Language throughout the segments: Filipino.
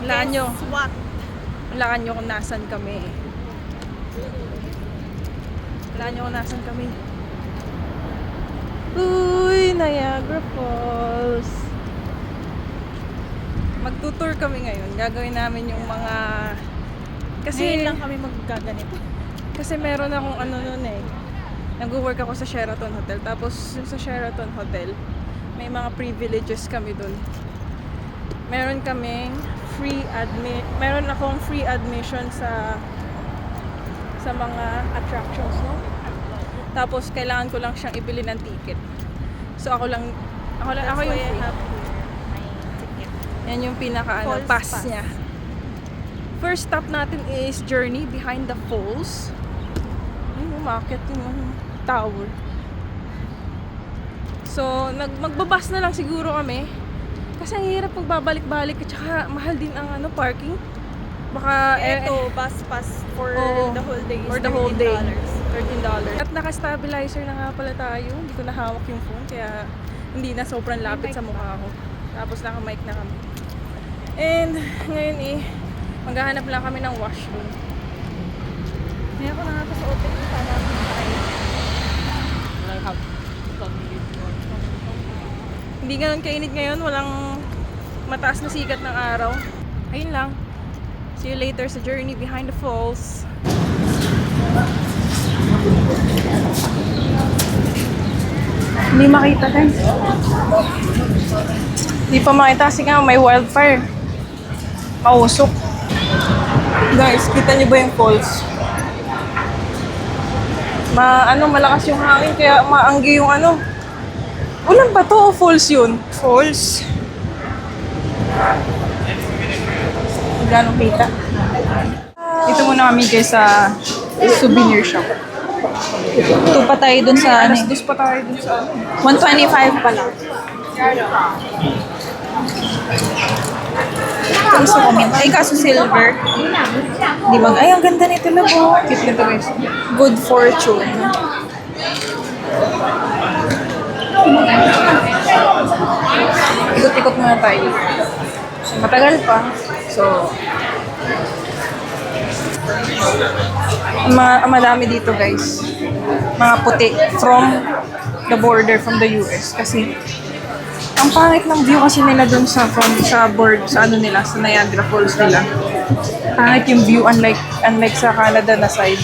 Hulaan nyo. What? Hulaan nyo kung nasan kami. Hulaan nyo kung nasan kami. Uy, Niagara Falls. Magtutour kami ngayon. Gagawin namin yung mga... Kasi lang kami maggaganito. Kasi meron akong ano nun eh. Nag-work ako sa Sheraton Hotel. Tapos sa Sheraton Hotel, may mga privileges kami dun. Meron akong free admission sa mga attractions, no? Tapos kailangan ko lang siyang ibili ng ticket. So ako yung free. Yan yung pinaka pass niya. First stop natin is Journey Behind the Falls. Ay, umakit yung tower. So, magbabas na lang siguro kami. Kasi ang hirap pagbabalik-balik at saka mahal din ang parking. Baka Bus pass for the whole day is for the whole day. $13. $13. At naka-stabilizer na nga pala tayo. Hindi ko nahawak yung phone kaya hindi na sobrang lapit sa mukha ko. Tapos naka-mic na kami. And ngayon maghahanap lang kami ng washroom. Ngayon ko na nga sa open yung sana tayo. Hindi ganun kainit ngayon. Walang mataas na sikat ng araw. Ayun lang. See you later sa Journey Behind the Falls. Hindi makita guys. Hindi pa makita kasi nga may wildfire. Mausok. Guys, kita niyo ba yung falls? Malakas yung hangin kaya maanggi yung ulan ba to o falls yun? Falls. Gano'ng kita? Dito muna kami guys sa souvenir shop. Ito pa tayo dun sa Alas dos pa tayo dun sa 125 pa lang. Ito gusto ko mint. Ay, kaso silver. Di ba? Ay, ang ganda nito na po. Cute nito guys. Good fortune. Ikot-ikot muna tayo. So, matagal pa. So, madami dito guys. Mga puti from the border from the US. Kasi, ang pangit ng view kasi nila dun sa sa Niagara Falls nila. Pangit yung view unlike sa Canada na side.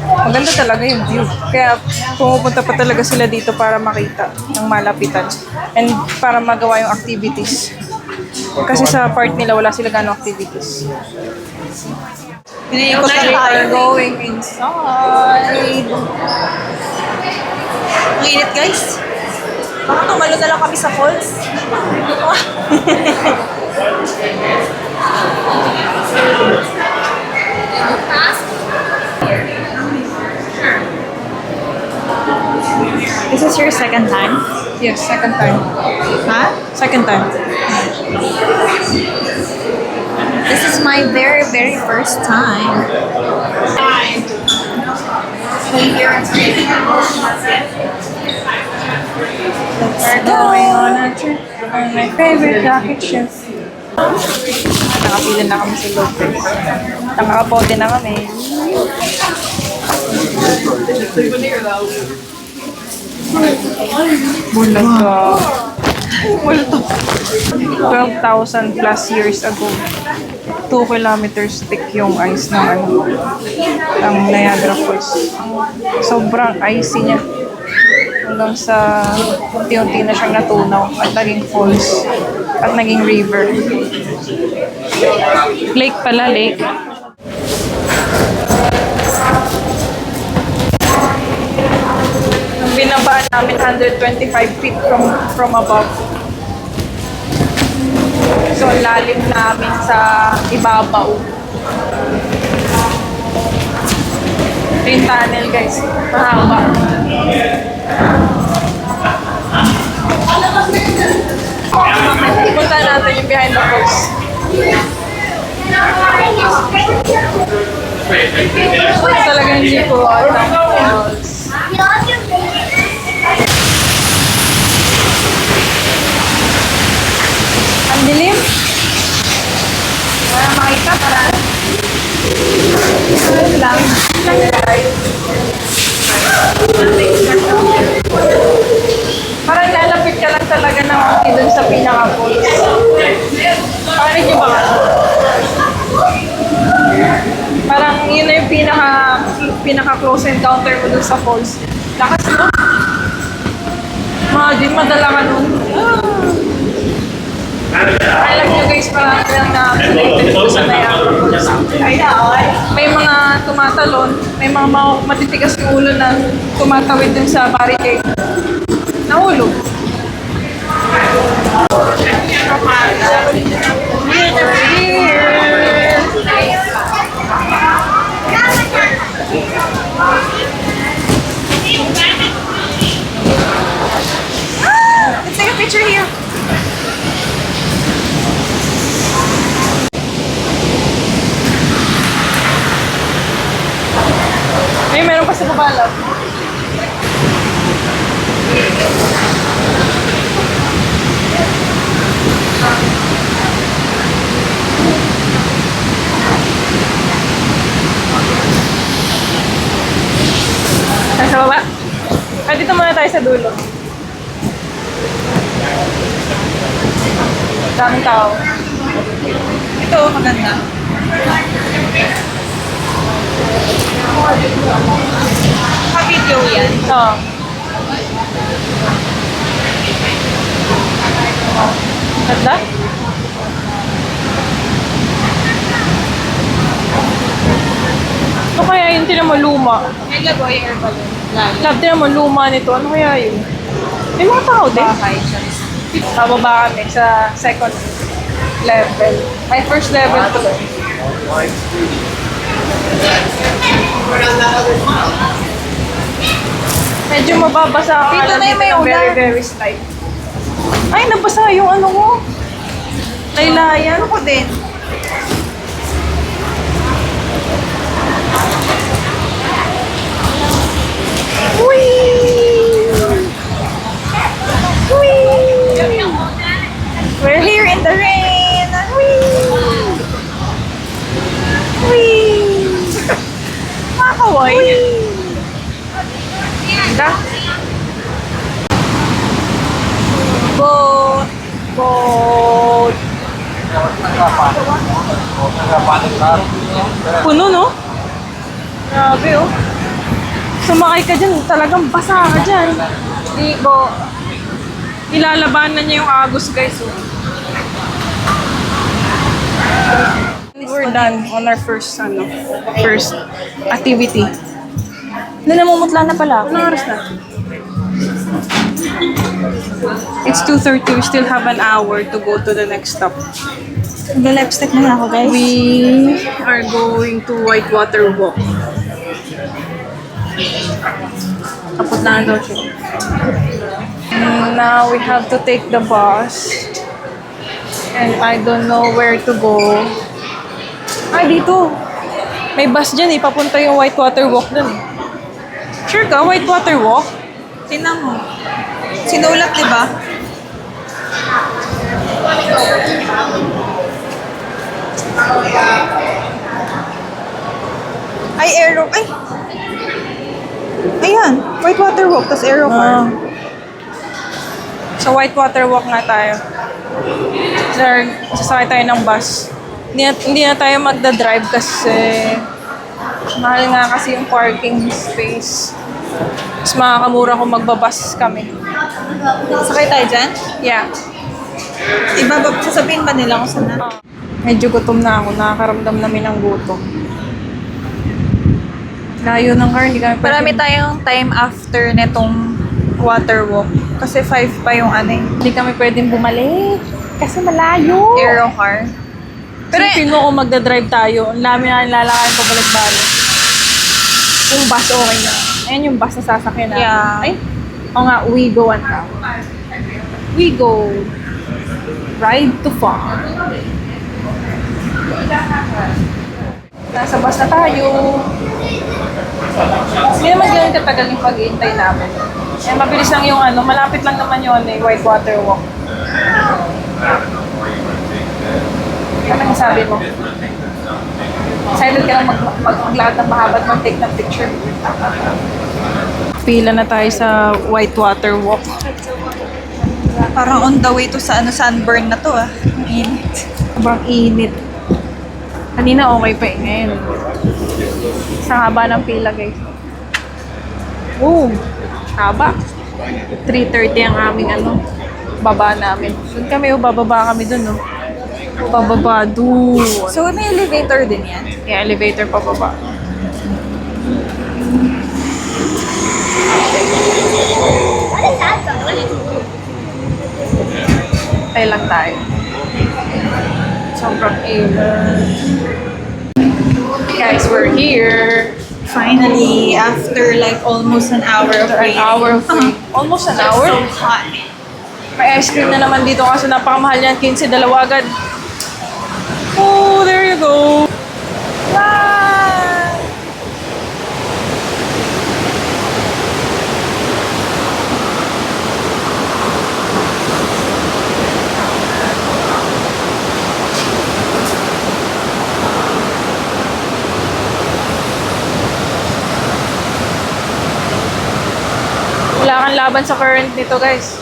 Maganda talaga yung view. Kaya pumupunta pa talaga sila dito para makita ng malapitan. And para magawa yung activities. Kasi sa part nila wala sila gano'ng activities. Pinaikot na tayo. Going inside. Ang init guys. Baka tumalo na lang kami sa falls. This is your second time? Yes, second time. Huh? Second time. This is my very, very first time. We're going on a trip on my favorite rocket ship. Nakapila na kami sa loob guys. Nakakapote na kami. Bulaga. Multo. 12,000 plus years ago. 2 kilometers thick yung ice ng Niagara Falls. Sobrang icy niya. Hanggang sa unti-unti na siyang natunaw at naging falls at naging river. Lake pala, lake. Ang binabaan namin 125 feet from above. So, lalim namin sa ibabaw. Ito yung tunnel, guys. Mahaba. Punta natin yung behind the falls. Talagang hindi ko alam falls. Ang dilim. lang. Parang lalapit ka lang talaga ng konti dun sa pinaka-falls. Parang nyo ba? Parang yun na yung pinaka-close encounter mo dun sa falls. Lakas mo. Imagine, madala ka nun. Alam nyo guys, parang lang na-connected ko sa Niagara Falls. May mga tumatalon, may mga matitigas yung ulo na tumatawid dun sa barricade. Nahulog. Let's take a picture here. Ay, meron pa sa babalap. Nasa baba. Ay, dito muna tayo sa dulo. Daming tao. Ito, maganda. Pa-video yan. Oo. Ganda? Ano kaya yun? Tinan mo luma. May lagoy air balloon. Love, tinan mo luma nito. Ano kaya yun? May mga tao din. Bahay siya. Bababa kami sa second level. Ay, first level to. Medyo mababasa ang Dito na yung may ng very, ulan. very slight. Ay, nabasa yung ano mo. Laylayan. Ako din. We're here in the rain. Makakaway. Ganda. Boat. Boat. Puno, no? Grabe, oh. Sumakay ka dyan, talagang basa ka dyan. Ilalabanan niya yung agos, guys, oh. We're done on our first activity. Namumutla na pala ako. Anong oras na? It's 2:30. We still have an hour to go to the next stop. Nag-lipstick na ako, guys. We are going to Whitewater Walk. Tapos na daw siya. Now we have to take the bus. And I don't know where to go. Ay, dito. May bus dyan eh. Papunta yung Whitewater Walk dun. Sure ka? Whitewater Walk? Tingnan mo. Sinulat, di ba? Ay, aero. Ay! Ayan. Whitewater Walk, tas aero car. So, Whitewater Walk nga tayo. Sir, sasakay tayo ng bus. Hindi na tayo magda-drive kasi mahal nga kasi yung parking space. Mas makakamura kung magbabas kami. Sakay tayo dyan? Yeah. Sasabihin ba nila kung saan na? Medyo gutom na ako. Nakakaramdam namin ng gutom. Layo ng car. Hindi kami Marami tayong time after netong water walk. Kasi 5 pa yung ano yung Hindi kami pwedeng bumalik. Kasi malayo. aero car. Pero Sipin mo kung magdadrive tayo, ang dami na lalakayan pabalik-balik. Yung bus, okay na. Ayan yung bus na sasakyan natin. Yeah. Ay, o nga, we go on now. We go. Ride to far. Nasa bus na tayo. Hindi naman ganun katagal yung pag-iintay namin. Eh, mabilis lang yung ano, malapit lang naman yun eh, Whitewater Walk. Ano yung sabi mo? Excited ka lang maglakad ng mahaba at mag-take ng picture. Pila na tayo sa Whitewater Walk. Parang on the way to sa sunburn na to ah. Init. Sobrang init. Kanina okay pa eh. Ngayon. Sa haba ng pila, guys. Oh, haba. 3:30 ang aming baba namin. Doon kami, bababa kami doon, no? Bababa doon. So, may elevator din yan? Yeah, elevator pababa. Tayo lang tayo. Sobrang Guys, we're here. Finally, after like almost an hour of An waiting. hour of almost an hour. So hot. May ice cream na naman dito kasi napakamahal yan. 15, dalawa agad. Oh, there you go. Wow! Wala kang laban sa current nito, guys.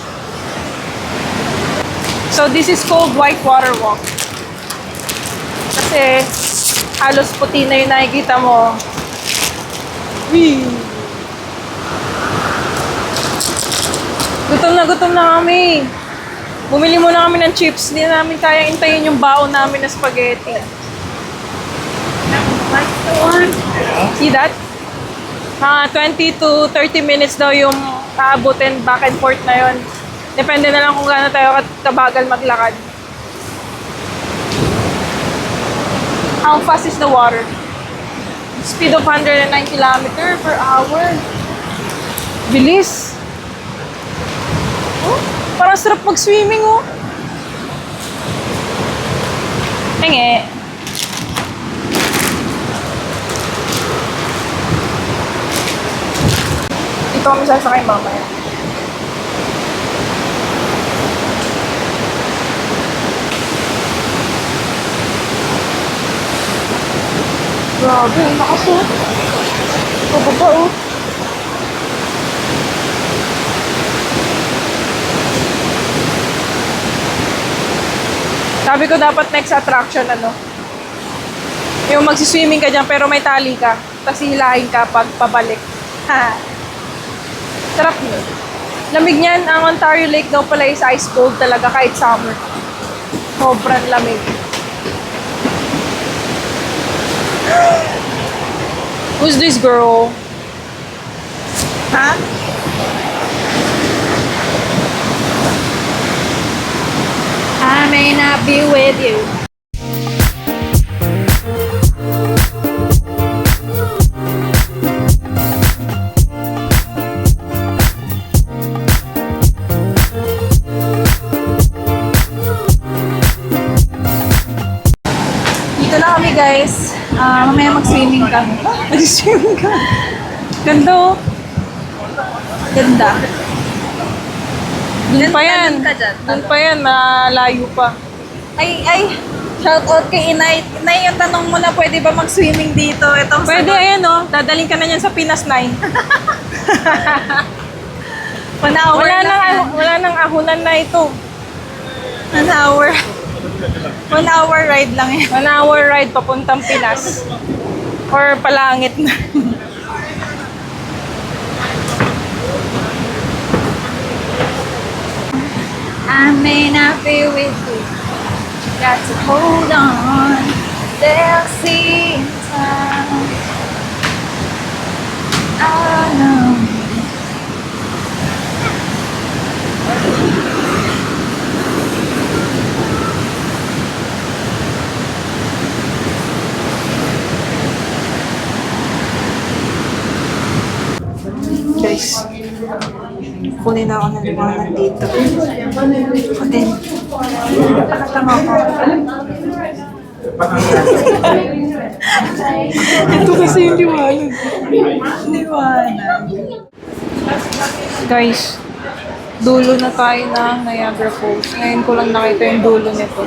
So, this is called Whitewater Walk. Kasi, halos puti na yung nakikita mo. Whee! Gutom na kami. Bumili muna kami ng chips. Hindi na namin kaya intayin yung baon namin na spaghetti. See that? Mga 20 to 30 minutes daw yung aabutin back and forth na yon. Depende na lang kung gaano tayo kabagal maglakad. How fast is the water? Speed of 109 km per hour. Bilis. Oh, parang sarap mag-swimming, oh. Enge. Dito kami sasakay mamaya. Grabe, nakasuot. Pababa, oh. Sabi ko dapat next attraction, yung magsiswimming ka dyan pero may tali ka. Tapos hilahin ka pag pabalik. Ha. Sarap niyo. Lamig niyan. Ang Ontario Lake daw pala is ice cold talaga kahit summer. Sobrang lamig. Who's this girl? Ha? I may not be with you. Dito na kami guys. Mamaya mag-swimming kami. Mag-swimming ka. Ganda, oh. Ganda. Doon pa yan. Ka dyan. Doon pa yan. Malayo pa. Ay, shout out kay Inay. Inay, yung tanong mo na pwede ba mag-swimming dito? Itong Pwede, sagot. ayan, oh. Dadaling ka na yan sa Pinas 9. 1 hour Wala nang ahunan na ito. 1 hour. 1 hour ride lang yan. 1 hour ride papuntang Pinas. Or palangit na. I may not be with you. Got to hold on. They'll see in time. I know. Guys, kunin na ako ng liwanag dito. Kunin. Nakatama ko. Ito kasi yung liwanag. Liwanag. Guys, dulo na tayo ng Niagara Falls. Ngayon ko lang nakita yung dulo nito.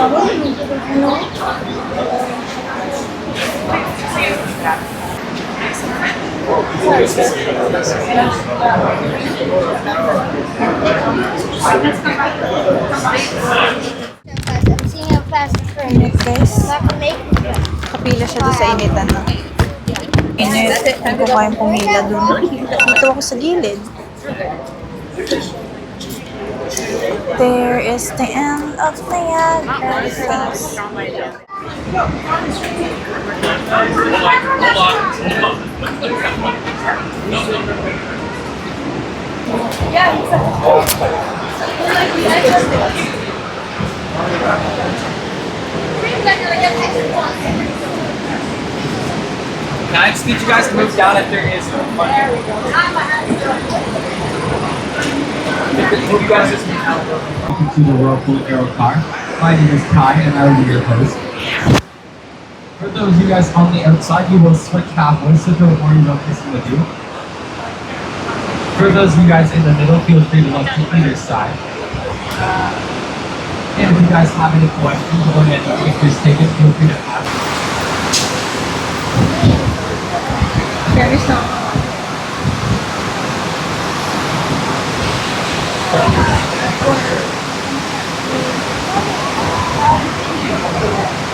I'm seeing a fast train. Init guys. Not to make me go. Kapila siya doon sa initan. Init. Hindi ko kayang pumila doon. Dito ako sa gilid. There is the end of Niagara Falls. Can I just need you guys to move down if there is one? If you guys just move down. Welcome to the Whirlpool Aero Car. My name is Kai and I will be your host. For those of you guys on the outside, you will switch halfways, so don't worry about missing the view. For those of you guys in the middle, feel free to look to either side. And if you guys have any questions or any pictures taken, feel free to ask. There is no.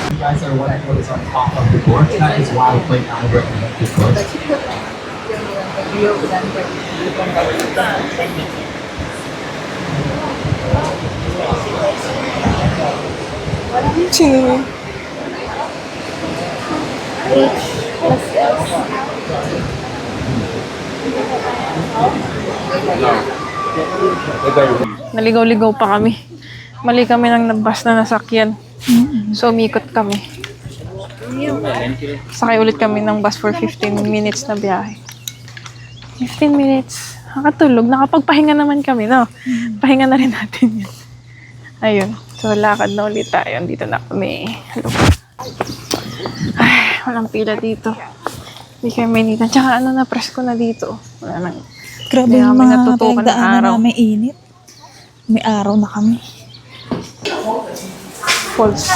You guys are wondering what is on top of the board. That is why we play Albert and the board. Sino? Naligaw-ligaw pa kami. Mali kami ng bus na nasakyan. So, umikot kami. Sakay ulit kami ng bus for 15 minutes na biyahe. 15 minutes. Nakatulog. Nakapagpahinga naman kami, no? Pahinga na rin natin yun. Ayun. So, lakad na ulit tayo. Dito na kami. Hello. Ay, walang pila dito. Hindi kayo may initan. Tsaka ano na, press ko na dito. Wala nang... Grabe Kaya yung kami mga natutukan ng pinagdaanan araw. namin init. May araw na kami. False.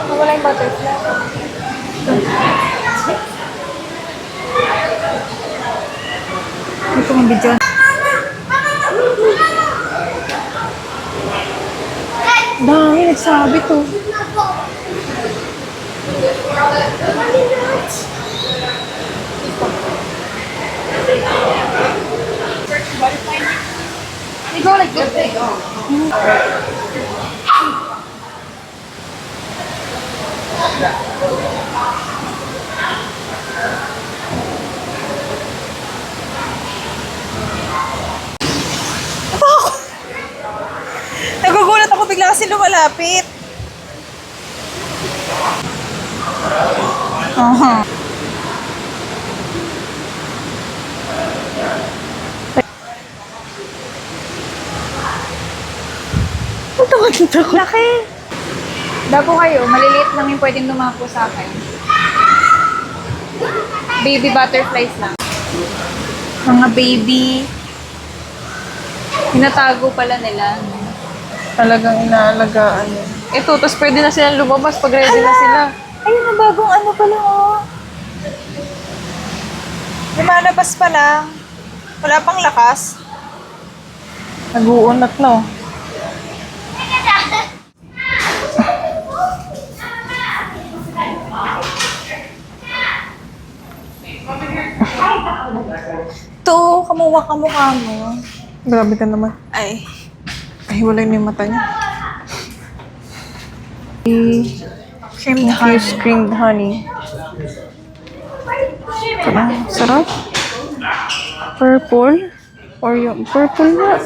Wala yung butterfly. Hindi ko mabidyon. Dami, nagsabi to. You go like this. Nagugulat ako bigla kasi lumalapit. Aha. Laki. Dapo kayo, maliliit lang yung pwedeng dumako sa akin. Baby butterflies lang. Mga baby. Hinatago pala nila. Talagang inaalagaan yun. Ito, tapos pwede na silang lumabas pag ready na sila. Ayun na bagong ano pala oh. Lumalabas pa lang. Wala pang lakas. Nag-uunat na oh. Ito, kamuha ka mukha mo. Grabe ka naman. Ay. Ay, wala yung mata niya. Creamed honey. Infused creamed honey. Sarap. Purple. Or yung purple na.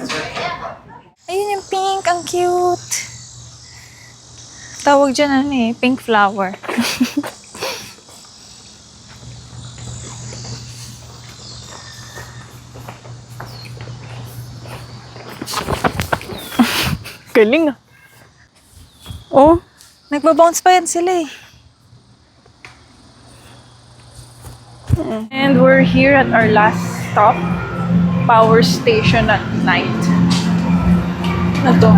Ayun yung pink. Ang cute. Tawag dyan ano eh. Pink flower. Galing ah. Oh, Nagbabounce pa yan sila eh. And we're here at our last stop, power station at night. Ano to?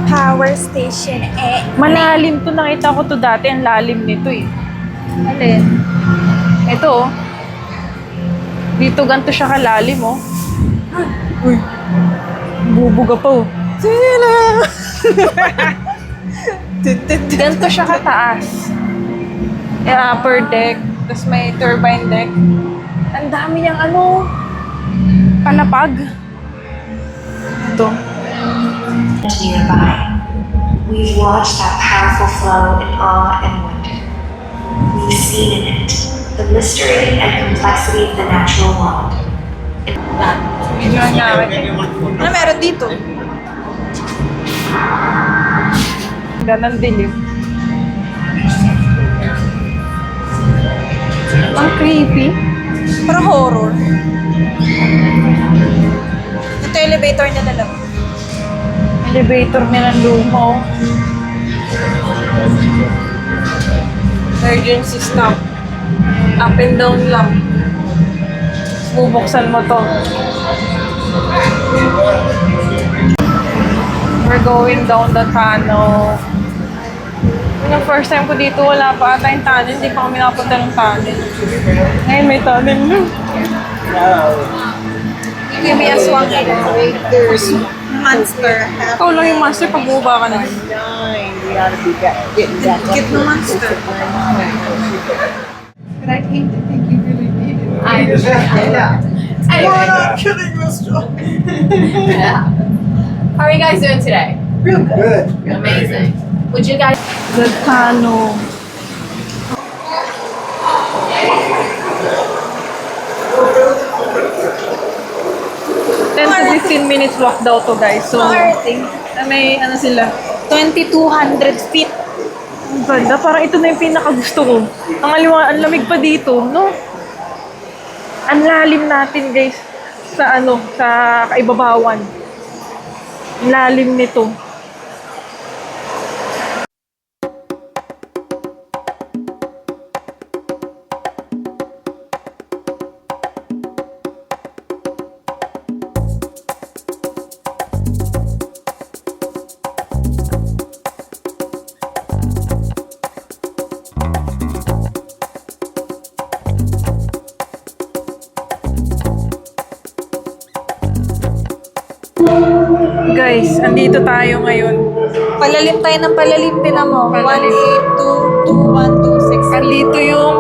Power station eh. Malalim to. Nakita ko to dati. Ang lalim nito eh. Alin? Ito oh. Dito ganito siya kalalim oh. Uy. Bubuga pa oh. Sila! Ganito siya kataas. Upper deck. Tapos may turbine deck. Ang dami niyang ano. Palapag. Ito. Nearby, we've watched that powerful flow in awe and wonder. We've seen in it the mystery and complexity of the natural world. Medyo nga. Ano meron dito? Ganang dilim. Ang creepy. Parang horror. Ito elevator niya na lang. Elevator nilang luma oh. Emergency stop. Up and down lang. Bubuksan mo to. We're going down the tunnel. Yung first time ko dito, wala pa ata yung tunnel. Hindi pa kami nakapunta ng tunnel. Ngayon may tunnel na. Give me a swang elevators. Monster. Ikaw lang yung master pag buba ka na. Get no monster. How are you guys doing today? Real good. Amazing. Would you guys The tunnel. Ten to 15 minutes walk daw to guys. So, may ano sila. 2,200 feet. Ang ganda. Parang ito na yung pinakagusto ko. Ang lamig pa dito, no? Ang lalim natin guys. Sa ano, sa kaibabawan. Ang lalim nito. Guys, andito tayo ngayon. Palalim tayo ng palalim din mo. Palalim. 1, 8, 2, 2, 1, 2, 6. Andito yung...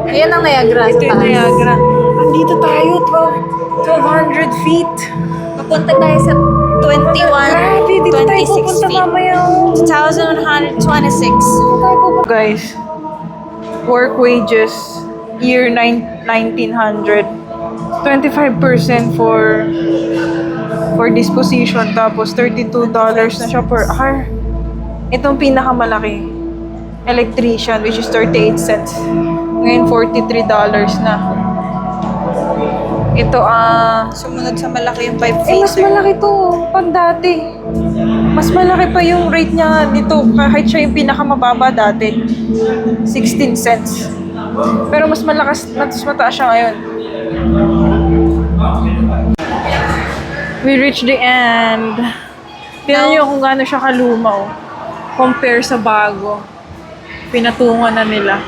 Ayan ang Niagara. Ito sa yung taas. Niagara. Andito tayo, 1200 feet. Papunta tayo sa 21, Grabe, dito tayo 26 pupunta feet. mamaya. 2,126. Guys, work wages, year 1900. 25% for disposition, tapos $32 na siya per hour. Itong pinakamalaki, electrician, which is 38 cents. Ngayon, $43 na. Ito, Sumunod sa malaki yung 5 mas phaser. malaki to pag dati. Mas malaki pa yung rate niya nito kahit siya yung pinakamababa dati. 16 cents. Pero mas mataas siya ngayon. We reached the end. Tingnan niyo kung gaano siya kalumaw. Compare sa bago. Pinatungan na nila.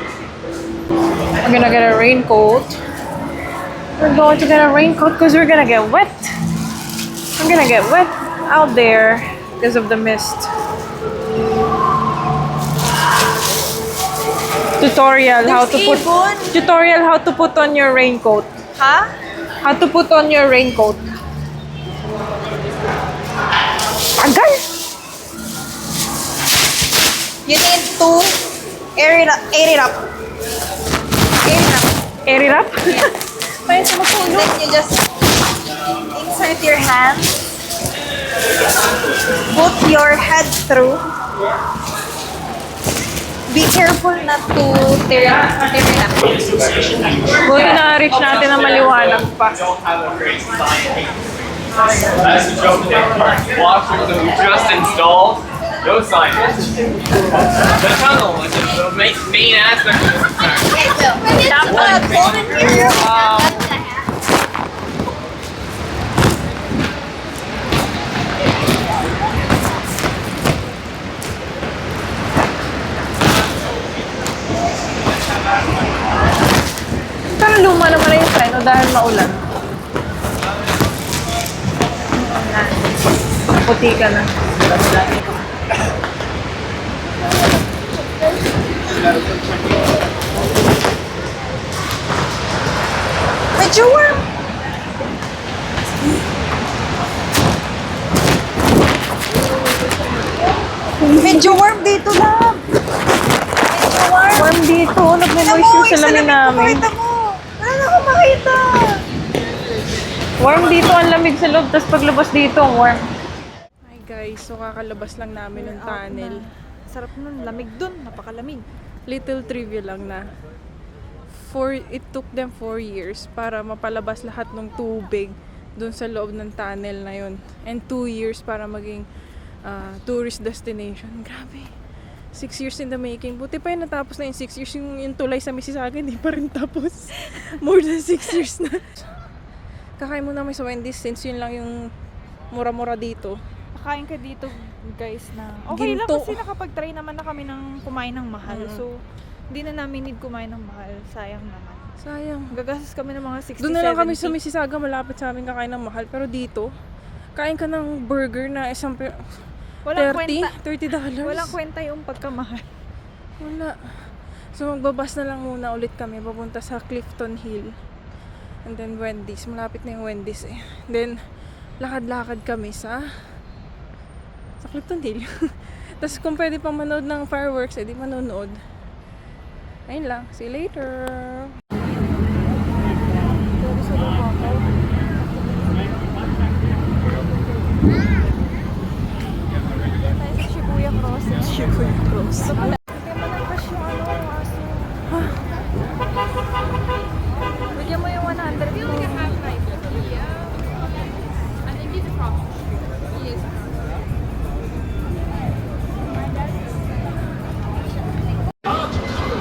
I'm gonna get a raincoat. We're going to get a raincoat because we're gonna get wet. I'm gonna get wet out there because of the mist. Tutorial how to put on your raincoat. Ha? How to put on your raincoat. Agal! You need to air it up. Air it up. Air it up. Air it up? Kaya sa And then you just insert your hand. Put your head through. Be careful not to tear it up. Buti na-reach natin na maliwanag pa. That's the joke today. Watch that we just installed. No signage. The tunnel is the main aspect of this attraction. Parang luma naman na yung preno dahil maulan. Puti ka na. Medyo warm. Medyo warm dito na. Medyo warm. Warm dito. Nagme-moist yung salamin namin. Pakita mo. Wala na akong makita. Warm dito. Ang lamig sa loob. Tapos paglabas dito, ang warm. Hi guys. So kakalabas lang namin ng tunnel. Sarap nun. Lamig dun. Napakalamig. Little trivia lang na. It took them 4 years para mapalabas lahat ng tubig dun sa loob ng tunnel na yun. And 2 years para maging tourist destination. Grabe. 6 years in the making. Buti pa yun natapos na yung 6 years. Yung tulay sa Mississauga, hindi pa rin tapos. More than 6 years na. Kakain muna kami sa Wendy's since yun lang yung mura-mura dito. Kakain ka dito, guys, na okay lang Ginto. kasi nakapag-try naman na kami ng kumain ng mahal. So, hindi na namin need kumain ng mahal. Sayang naman. Sayang. Gagastos kami ng mga 60, Doon na lang kami sa 70. Mississauga, malapit sa amin kakain ng mahal. Pero dito, kain ka ng burger na isang Walang 30 kwenta. $30. Walang kwenta yung pagkamahal. Wala. So magbabas na lang muna ulit kami papunta sa Clifton Hill. And then Wendy's. Malapit na yung Wendy's eh. Then lakad-lakad kami sa Clifton Hill. Tapos kung pwede pang manood ng fireworks, edi manonood. Ayun lang. See you later! Shibuya Cross. Shibuya Cross. Bigyan mo ng cash yung aso. Bigyan mo yung 100 mo.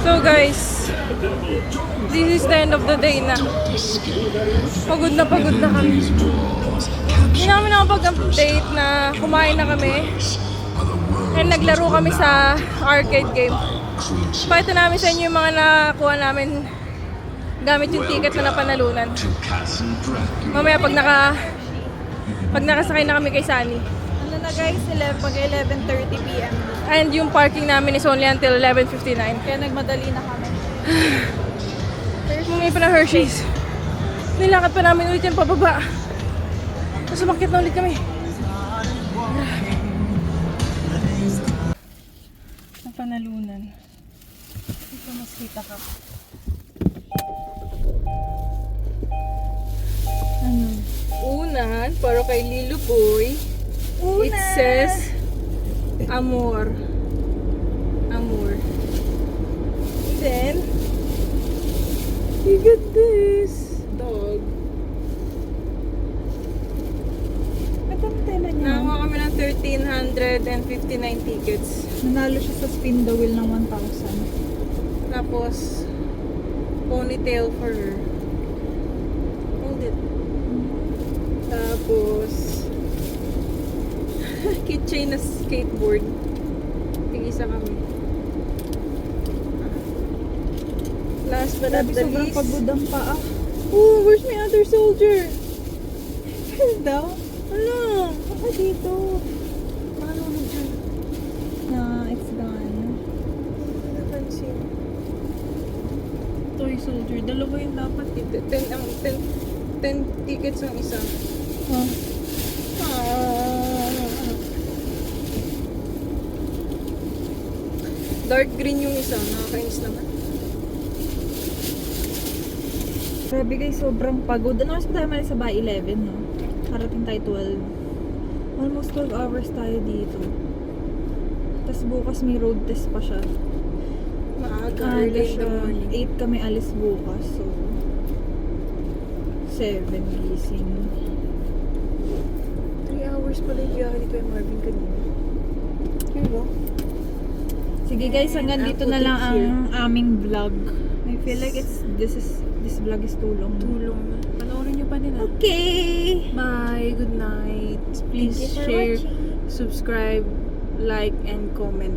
So guys, this is the end of the day na. Pagod na kami. Hindi namin nakapag-update na kumain na kami. And naglaro kami sa arcade game. Pakita namin sa inyo yung mga nakuha namin gamit yung ticket na napanalunan. Mamaya pag nakasakay na kami kay Sunny. Ano na guys, pag 11:30 p.m. And yung parking namin is only until 11:59. Kaya nagmadali na kami. Bumili pa ng Hershey's. Nilakad pa namin ulit yung pababa. Tapos umakyat na ulit kami. Napanalunan. Dito mas kita ka. Ano? Unan, para kay Lilo Boy. It says Amor. Amor. Then, you get this dog. Magkano tela niya? Nakakuha kami ng 1,359 tickets. Nanalo siya sa spin the wheel ng 1,000. Tapos, ponytail for her. Hold it. Tapos, keychain na skateboard. Tig-isa kami. Last but not Sabi the sobrang least. pagod ang paa. Oh, where's my other soldier? Daw? Ano? Ako dito. Paano mo dyan? Na, it's gone. Napansin. Toy soldier. Dalawa yung dapat. 10 tickets ang isa. Oh. Dark green yung isa. Nakakainis naman. Grabe guys, sobrang pagod. Ano oras pa tayo malis sa bahay? 11, no? Karating tayo 12. Almost 12 hours tayo dito. Tapos bukas may road test pa siya. Maaga. Aga Early in siya. the morning. 8 kami alis bukas. So, 7 gising. 3 hours pala yung biyahe ni Kuya Marvin kanina. Sige guys, hanggang dito na lang ang aming vlog. I feel like this vlog is too long. Panoorin nyo pa nila. Okay! Bye. Good night. Please Thank you for share, watching. subscribe, like, and comment.